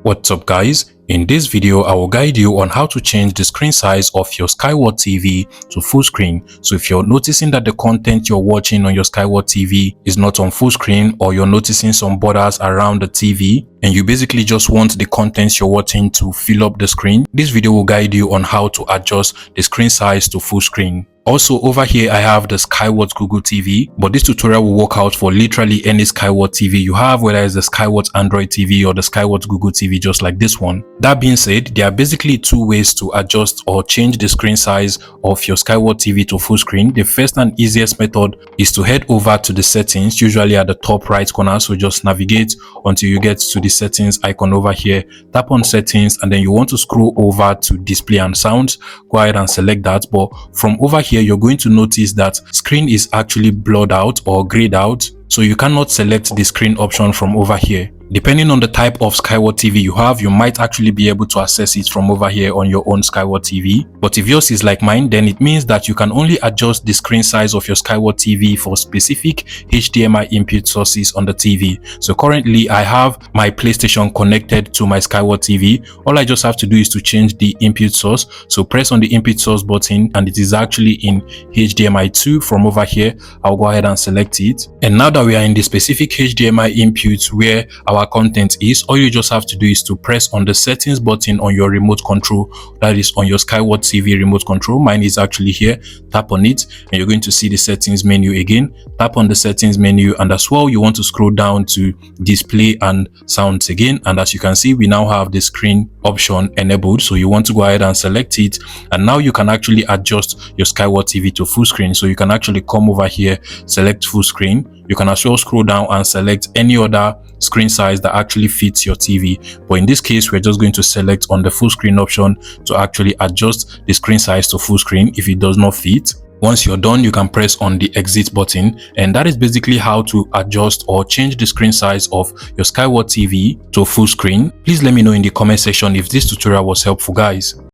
What's up guys, in this video I will guide you on how to change the screen size of your Skyworth TV to full screen. So if you're noticing that the content you're watching on your Skyworth TV is not on full screen, or you're noticing some borders around the TV and you basically just want the contents you're watching to fill up the screen, this video will guide you on how to adjust the screen size to full screen. Also over here I have the Skyworth Google TV, but this tutorial will work out for literally any Skyworth TV you have, whether it's the Skyworth Android TV or the Skyworth Google TV, just like this one. That being said, there are basically two ways to adjust or change the screen size of your Skyworth TV to full screen. The first and easiest method is to head over to the settings, usually at the top right corner. So just navigate until you get to the settings icon over here, tap on settings, and then you want to scroll over to display and sounds. Go ahead and select that, but from over here you're going to notice that screen is actually blurred out or grayed out, so you cannot select the screen option from over here. Depending on the type of Skyworth TV you have, you might actually be able to access it from over here on your own Skyworth TV. But if yours is like mine, then it means that you can only adjust the screen size of your Skyworth TV for specific HDMI input sources on the TV. So currently I have my PlayStation connected to my Skyworth TV. All I just have to do is to change the input source. So press on the input source button and it is actually in HDMI 2 from over here. I'll go ahead and select it. And now that we are in the specific HDMI input where our content is, all you just have to do is to press on the settings button on your remote control, that is on your Skyworth TV remote control. Mine is actually here. Tap on it and you're going to see the settings menu again. Tap on the settings menu, and as well you want to scroll down to display and sounds again, and as you can see we now have the screen option enabled. So you want to go ahead and select it, and now you can actually adjust your Skyworth TV to full screen. So you can actually come over here, select full screen. You can as well scroll down and select any other screen size that actually fits your TV, but in this case we're just going to select on the full screen option to actually adjust the screen size to full screen if it does not fit. Once you're done, you can press on the exit button, and that is basically how to adjust or change the screen size of your Skyworth TV to full screen. Please let me know in the comment section if this tutorial was helpful guys.